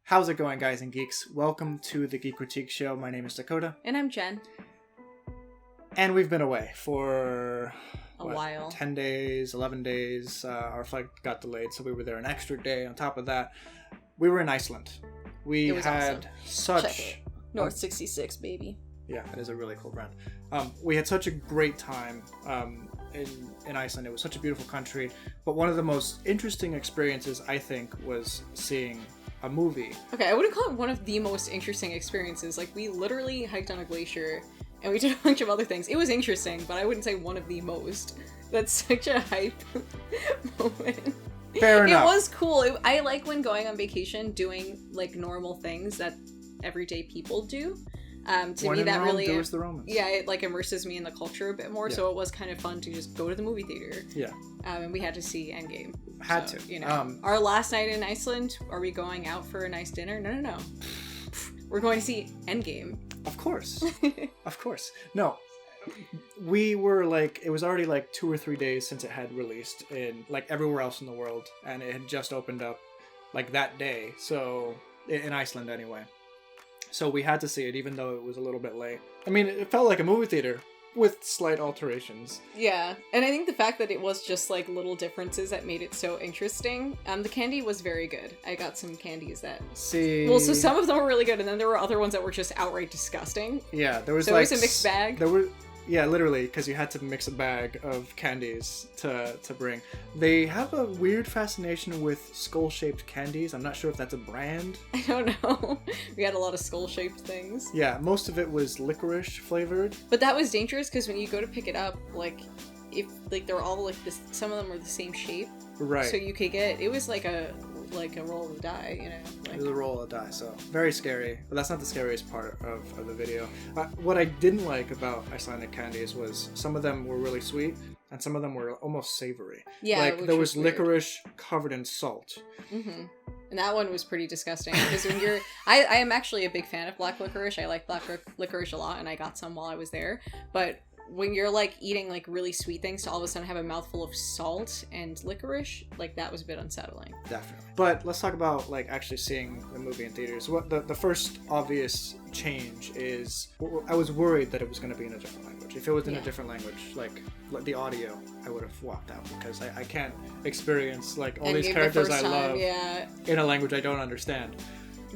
How's it going, guys and geeks? Welcome to the Geekritique show. My name is Dakota. And I'm Jen. And we've been away for... a while. 10 days, 11 days. Our flight got delayed, so we were there an extra day. On top of that, we were in Iceland. We had awesome. such... North 66, baby. Yeah, that is a really cool brand. We had such a great time in Iceland. It was such a beautiful country. But one of the most interesting experiences, I think, was seeing a movie. Okay, I wouldn't call it one of the most interesting experiences. Like, we literally hiked on a glacier and we did a bunch of other things. It was interesting, but I wouldn't say one of the most. That's such a hype moment. Fair enough. It was cool. I like when going on vacation doing, like, normal things that everyday people do. To when me, in that Rome, really... do as the Romans. Yeah, it, like, immerses me in the culture a bit more, Yeah. so it was kind of fun to just go to the movie theater. Yeah. And we had to see Endgame. Had So, to. You know, our last night in Iceland, are we going out for a nice dinner? No. We're going to see Endgame. Of course. Of course. No. We were like, it was already like 2 or 3 days since it had released in like everywhere else in the world, and it had just opened up like that day. So, in Iceland anyway. So we had to see it, even though it was a little bit late. I mean, it felt like a movie theater with slight alterations. Yeah, and I think the fact that it was just like little differences that made it so interesting. The candy was very good. I got some candies that... See... Well, so some of them were really good, and then there were other ones that were just outright disgusting. Yeah, there was so like... it was a mixed bag. There were... Yeah, literally, because you had to mix a bag of candies to bring. They have a weird fascination with skull-shaped candies. I'm not sure if that's a brand. I don't know. We had a lot of skull-shaped things. Yeah, most of it was licorice flavored. But that was dangerous because when you go to pick it up, like, if like they're all like this, some of them are the same shape. Right. So you could get, it was like a roll of the die, you know. Like, it was a roll of die, so very scary. But that's not the scariest part of the video. What I didn't like about Icelandic candies was some of them were really sweet, and some of them were almost savory. Yeah, like there was weird. licorice covered in salt. Mm-hmm. And that one was pretty disgusting because when you're, I am actually a big fan of black licorice. I like black licorice a lot, and I got some while I was there. But when you're like eating like really sweet things to all of a sudden have a mouthful of salt and licorice, like that was a bit unsettling. Definitely. But let's talk about like actually seeing the movie in theaters. What the first obvious change is, I was worried that it was going to be in a different language. If it was in a different language, like the audio, I would have walked out because I can't experience like all these characters I love in a language I don't understand.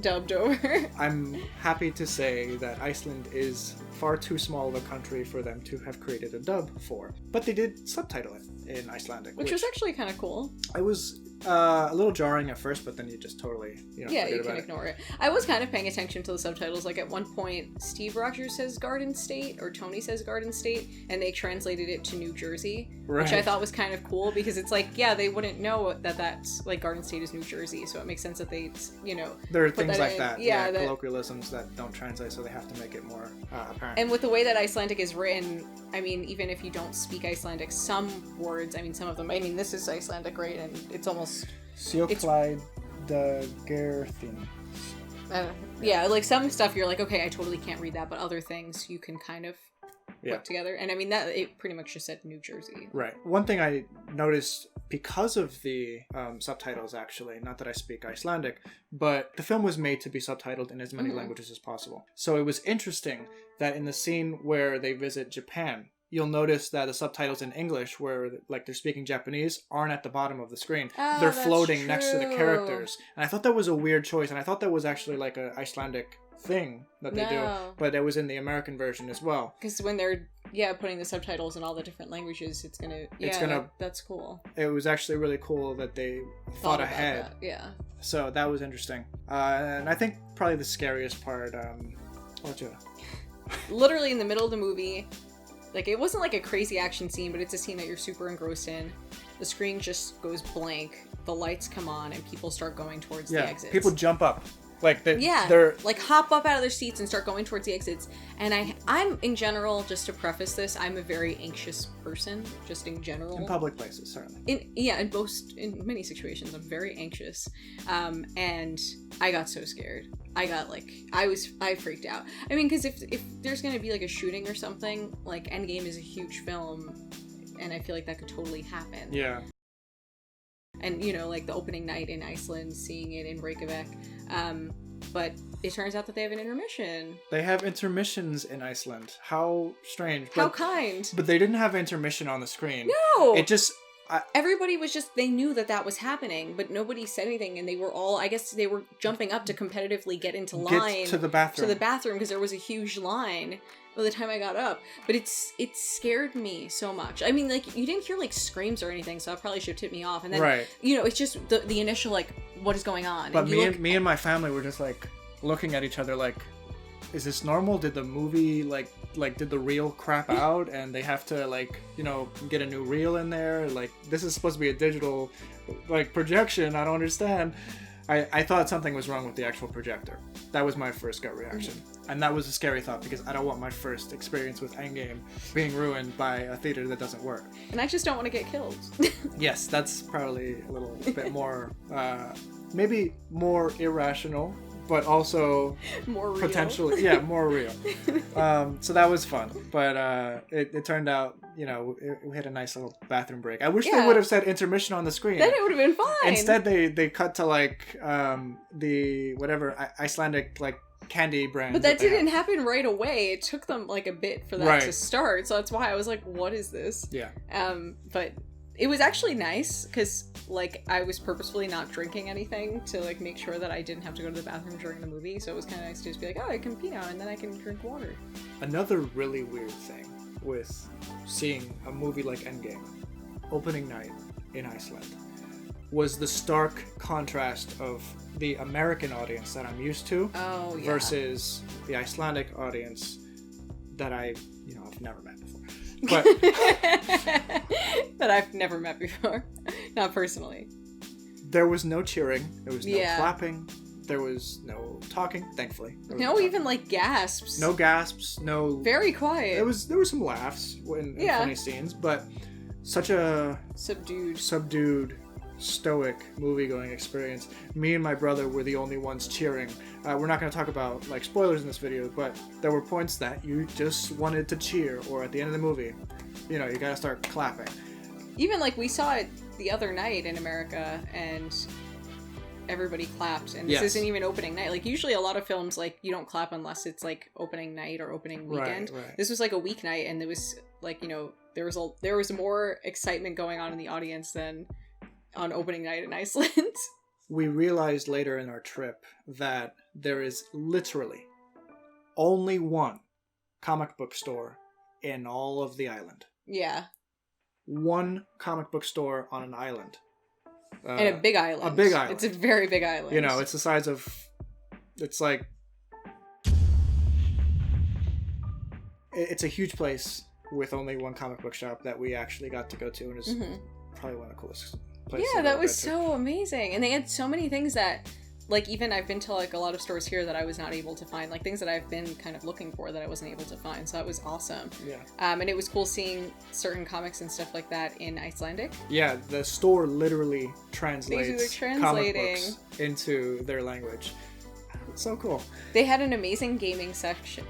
Dubbed over. I'm happy to say that Iceland is far too small of a country for them to have created a dub for. But they did subtitle it in Icelandic. Which was actually kind of cool. I was a little jarring at first, but then you just totally, yeah, you can ignore it. I was kind of paying attention to the subtitles. Like at one point, Steve Rogers says Garden State, or Tony says Garden State, and they translated it to New Jersey, which I thought was kind of cool because it's like, yeah, they wouldn't know that that's like Garden State is New Jersey, so it makes sense that they, you know, there are things like that. Yeah, colloquialisms that don't translate, so they have to make it more apparent. And with the way that Icelandic is written, I mean, even if you don't speak Icelandic, some words, I mean, some of them, I mean, this is Icelandic, right? And it's almost... Sjóklædd Gerþin. Yeah, like some stuff you're like, okay, I totally can't read that, but other things you can kind of put together. And I mean, that it pretty much just said New Jersey. Right. One thing I noticed because of the subtitles, actually, not that I speak Icelandic, but the film was made to be subtitled in as many languages as possible. So it was interesting that in the scene where they visit Japan, you'll notice that the subtitles in English, where like they're speaking Japanese, aren't at the bottom of the screen. Oh, they're floating next to the characters. And I thought that was a weird choice, and I thought that was actually like an Icelandic thing that they do, but it was in the American version as well. Because when they're putting the subtitles in all the different languages, it's gonna that's cool. It was actually really cool that they thought ahead. That. Yeah. So that was interesting, and I think probably the scariest part. Literally in the middle of the movie. Like, it wasn't like a crazy action scene, but it's a scene that you're super engrossed in. The screen just goes blank, the lights come on, and people start going towards the exits. People jump up. Like, they're like hop up out of their seats and start going towards the exits. And I'm, in general, just to preface this, I'm a very anxious person, just in general. In public places, certainly. In many situations, I'm very anxious. And I got so scared. I freaked out. I mean, because if there's gonna be like a shooting or something, like Endgame is a huge film, and I feel like that could totally happen. Yeah. and like the opening night in Iceland, seeing it in Reykjavik. But it turns out that they have an intermission. They have intermissions in Iceland. How strange. How kind. But they didn't have intermission on the screen. No! It just... Everybody was just, they knew that was happening, but nobody said anything, and they were all, I guess they were jumping up to competitively get into line. Get to the bathroom. Because there was a huge line by the time I got up. But it scared me so much. I mean, like, you didn't hear, like, screams or anything, so that probably should have tipped me off. And then, right. It's just the initial, like, what is going on? But me and my family were just, like, looking at each other like, is this normal? Did the movie, like did the reel crap out and they have to, like, get a new reel in there? Like, this is supposed to be a digital, like, projection. I don't understand. I thought something was wrong with the actual projector. That was my first gut reaction. And that was a scary thought, because I don't want my first experience with Endgame being ruined by a theater that doesn't work. And I just don't want to get killed. Yes, that's probably a little bit more, maybe more irrational, but also more real. Potentially, more real. So that was fun, but it turned out, we had a nice little bathroom break. I wish they would have said intermission on the screen. Then it would have been fine. Instead, they cut to, like, the whatever Icelandic, like, candy brand. But that didn't happen right away. It took them, like, a bit for that to start. So that's why I was like, what is this? Yeah. But it was actually nice, because, like, I was purposefully not drinking anything to, like, make sure that I didn't have to go to the bathroom during the movie. So it was kind of nice to just be like, oh, I can pee now, and then I can drink water. Another really weird thing with seeing a movie like Endgame, opening night in Iceland, was the stark contrast of the American audience that I'm used to versus the Icelandic audience that I've never met before. But that I've never met before. Not personally. There was no cheering. There was no clapping. There was no talking, thankfully. No even, like, gasps. No gasps. No... Very quiet. There were some laughs in funny scenes, but such a... Subdued, stoic movie-going experience. Me and my brother were the only ones cheering. We're not going to talk about, like, spoilers in this video, but there were points that you just wanted to cheer, or at the end of the movie, you gotta start clapping. Even, like, we saw it the other night in America, and everybody clapped, and this isn't even opening night. Like, usually a lot of films, like, you don't clap unless it's, like, opening night or opening weekend. Right. This was, like, a weeknight, and there was, like, there was more excitement going on in the audience than on opening night in Iceland. We realized later in our trip that there is literally only one comic book store in all of the island. Yeah. One comic book store on an island. And a big island. A big island. It's a very big island. It's the size of... It's like... It's a huge place with only one comic book shop that we actually got to go to, and it's probably one of the coolest places. Yeah, that was so amazing. And they had so many things that, like, even I've been to, like, a lot of stores here that I was not able to find, like, things that I've been kind of looking for that I wasn't able to find. So that was awesome. Yeah. And it was cool seeing certain comics and stuff like that in Icelandic. Yeah, the store literally translates comic translating books into their language. It's so cool. They had an amazing gaming section,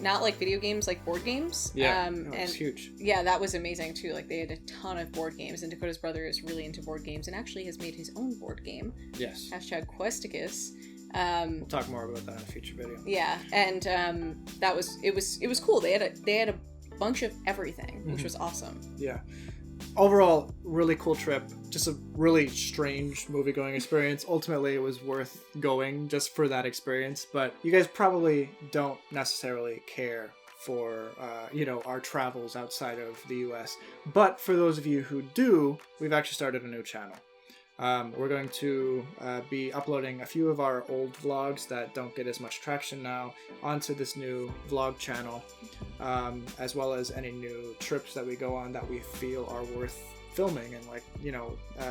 not like video games, like board games. Yeah, it's huge. Yeah, that was amazing too. Like, they had a ton of board games, and Dakota's brother is really into board games and actually has made his own board game. Yes. #Questicus. We'll talk more about that in a future video. Yeah, and it was cool. They had a bunch of everything, which was awesome. Yeah. Overall, really cool trip. Just a really strange movie-going experience. Ultimately, it was worth going just for that experience. But you guys probably don't necessarily care for, our travels outside of the US. But for those of you who do, we've actually started a new channel. We're going to be uploading a few of our old vlogs that don't get as much traction now onto this new vlog channel, as well as any new trips that we go on that we feel are worth filming and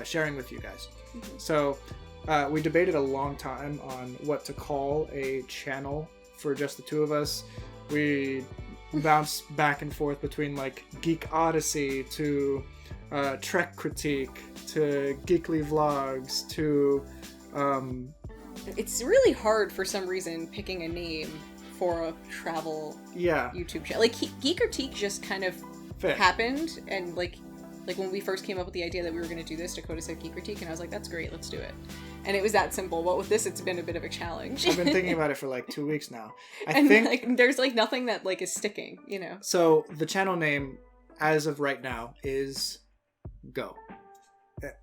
sharing with you guys. So we debated a long time on what to call a channel for just the two of us. We bounced back and forth between, like, Geek Odyssey to Trek Critique to Geekly Vlogs to It's really hard for some reason picking a name for a travel YouTube channel. Like, Geekritique just kind of happened, and, like, Like, when we first came up with the idea that we were going to do this, Dakota said Geekritique, and I was like, that's great, let's do it. And it was that simple. But with this, it's been a bit of a challenge. I've been thinking about it for like 2 weeks now. I and think like, there's like nothing that like is sticking, you know? So the channel name, as of right now, is Go.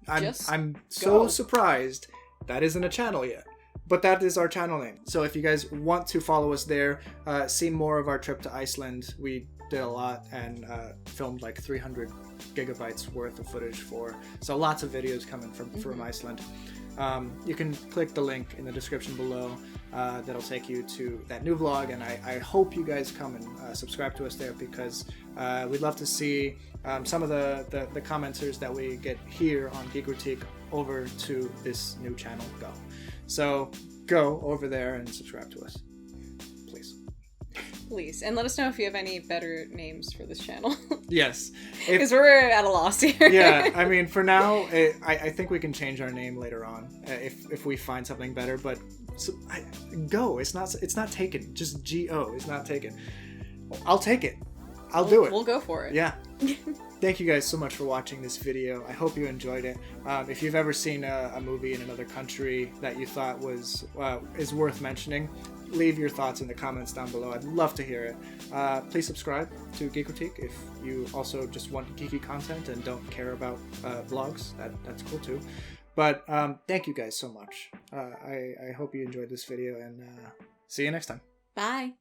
I'm so surprised that isn't a channel yet. But that is our channel name. So if you guys want to follow us there, see more of our trip to Iceland. We did a lot and filmed like 300 gigabytes worth of footage so lots of videos coming from Iceland. You can click the link in the description below. That'll take you to that new vlog, and I hope you guys come and subscribe to us there, because we'd love to see some of the commenters that we get here on Geekritique over to this new channel, Go. So go over there and subscribe to us, please, and let us know if you have any better names for this channel. Yes, because we're at a loss here. Yeah, I mean, for now, I think we can change our name later on if we find something better. But Go, it's not taken. Just Go is not taken. I'll take it. I'll do it. We'll go for it. Yeah. Thank you guys so much for watching this video. I hope you enjoyed it. If you've ever seen a movie in another country that you thought is worth mentioning, leave your thoughts in the comments down below. I'd love to hear it. Please subscribe to Geekritique if you also just want geeky content and don't care about vlogs. That's cool too. But thank you guys so much. I hope you enjoyed this video, and see you next time. Bye.